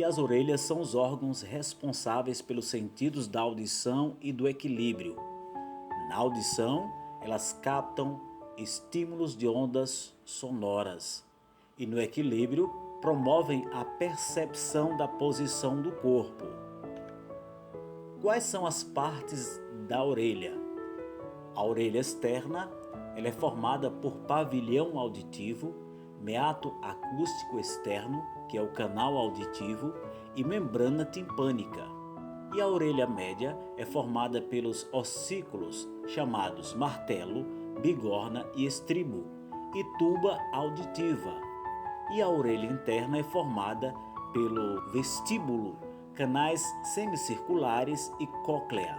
E as orelhas são os órgãos responsáveis pelos sentidos da audição e do equilíbrio. Na audição, elas captam estímulos de ondas sonoras e no equilíbrio promovem a percepção da posição do corpo. Quais são as partes da orelha? A orelha externa, ela é formada por pavilhão auditivo, meato acústico externo, que é o canal auditivo, e membrana timpânica. E a orelha média é formada pelos ossículos chamados martelo, bigorna e estribo, e tuba auditiva. E a orelha interna é formada pelo vestíbulo, canais semicirculares e cóclea.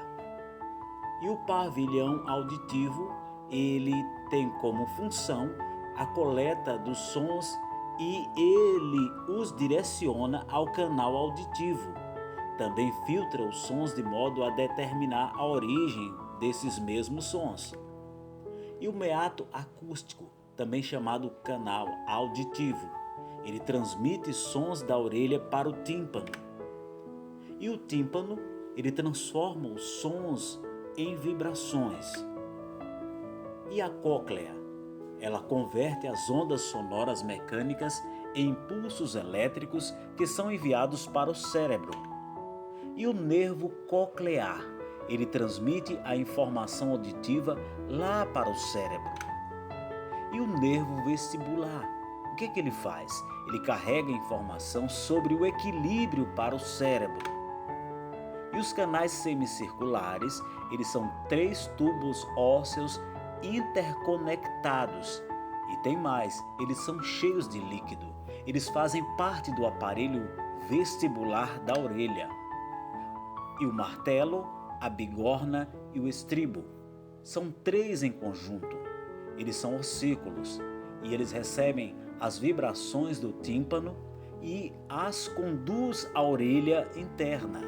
E o pavilhão auditivo, ele tem como função a coleta dos sons e ele os direciona ao canal auditivo. Também filtra os sons de modo a determinar a origem desses mesmos sons. E o meato acústico, também chamado canal auditivo, ele transmite sons da orelha para o tímpano. E o tímpano, ele transforma os sons em vibrações. E a cóclea, ela converte as ondas sonoras mecânicas em impulsos elétricos que são enviados para o cérebro. E o nervo coclear, ele transmite a informação auditiva lá para o cérebro. E o nervo vestibular, o que ele faz? Ele carrega informação sobre o equilíbrio para o cérebro. E os canais semicirculares, eles são 3 tubos ósseos interconectados. E tem mais, eles são cheios de líquido. Eles fazem parte do aparelho vestibular da orelha. E o martelo, a bigorna e o estribo são 3 em conjunto. Eles são ossículos e eles recebem as vibrações do tímpano e as conduz à orelha interna.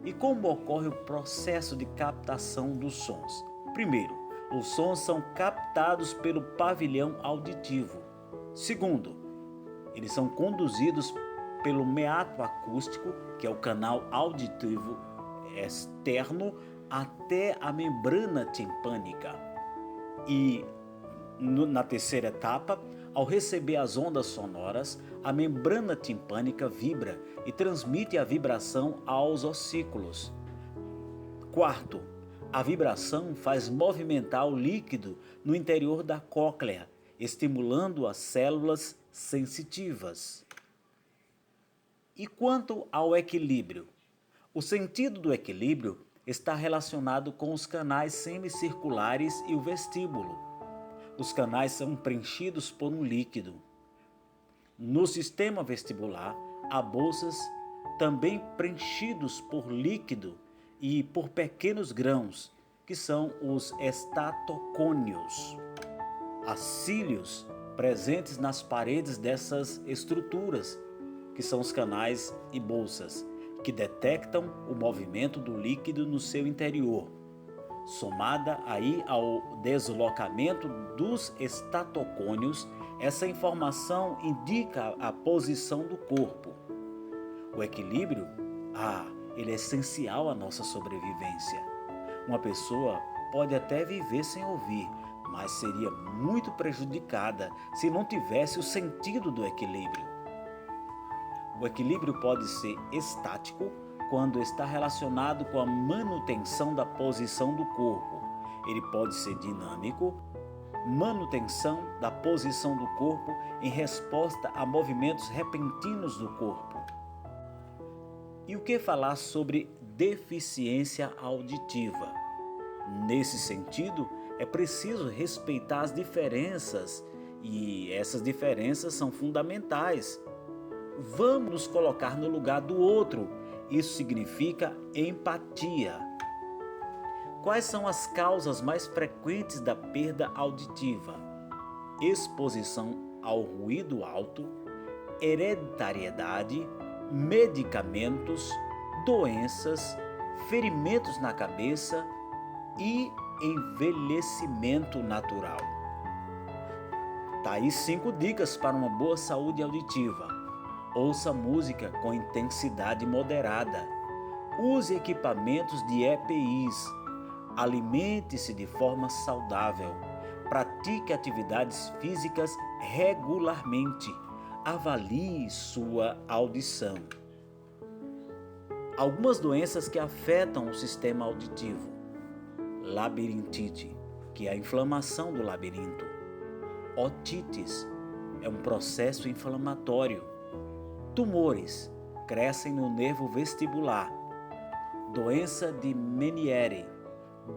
E como ocorre o processo de captação dos sons? Primeiro, os sons são captados pelo pavilhão auditivo. Segundo, eles são conduzidos pelo meato acústico, que é o canal auditivo externo, até a membrana timpânica. E na terceira etapa, ao receber as ondas sonoras, a membrana timpânica vibra e transmite a vibração aos ossículos. Quarto, a vibração faz movimentar o líquido no interior da cóclea, estimulando as células sensitivas. E quanto ao equilíbrio? O sentido do equilíbrio está relacionado com os canais semicirculares e o vestíbulo. Os canais são preenchidos por um líquido. No sistema vestibular, há bolsas também preenchidos por líquido e por pequenos grãos, que são os estatocônios. Há cílios presentes nas paredes dessas estruturas, que são os canais e bolsas, que detectam o movimento do líquido no seu interior. Somada aí ao deslocamento dos estatocônios, essa informação indica a posição do corpo. O equilíbrio, ele é essencial à nossa sobrevivência. Uma pessoa pode até viver sem ouvir, mas seria muito prejudicada se não tivesse o sentido do equilíbrio. O equilíbrio pode ser estático quando está relacionado com a manutenção da posição do corpo. Ele pode ser dinâmico, manutenção da posição do corpo em resposta a movimentos repentinos do corpo. E o que falar sobre deficiência auditiva? Nesse sentido, é preciso respeitar as diferenças e essas diferenças são fundamentais. Vamos nos colocar no lugar do outro. Isso significa empatia. Quais são as causas mais frequentes da perda auditiva? Exposição ao ruído alto, hereditariedade, medicamentos, doenças, ferimentos na cabeça e envelhecimento natural. Tá aí 5 dicas para uma boa saúde auditiva. Ouça música com intensidade moderada. Use equipamentos de EPIs. Alimente-se de forma saudável. Pratique atividades físicas regularmente. Avalie sua audição. Algumas doenças que afetam o sistema auditivo. Labirintite, que é a inflamação do labirinto. Otites, é um processo inflamatório. Tumores, crescem no nervo vestibular. Doença de Meniere,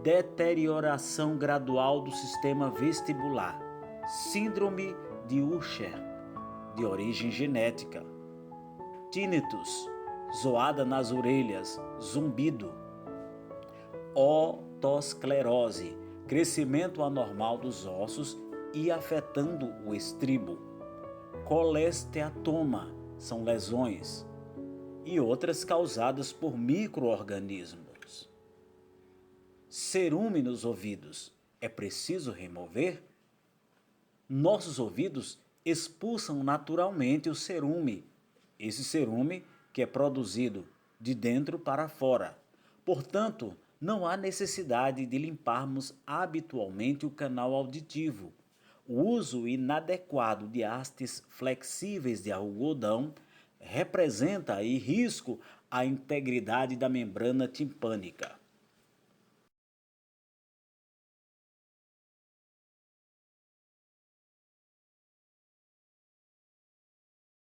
deterioração gradual do sistema vestibular. Síndrome de Usher, de origem genética. Tinnitus, zoada nas orelhas, zumbido. Otosclerose, crescimento anormal dos ossos e afetando o estribo. Colesteatoma, são lesões. E outras causadas por micro-organismos. Cerume nos ouvidos, é preciso remover? Nossos ouvidos expulsam naturalmente o cerume. Esse cerume que é produzido de dentro para fora. Portanto, não há necessidade de limparmos habitualmente o canal auditivo. O uso inadequado de hastes flexíveis de algodão representa aí risco à integridade da membrana timpânica.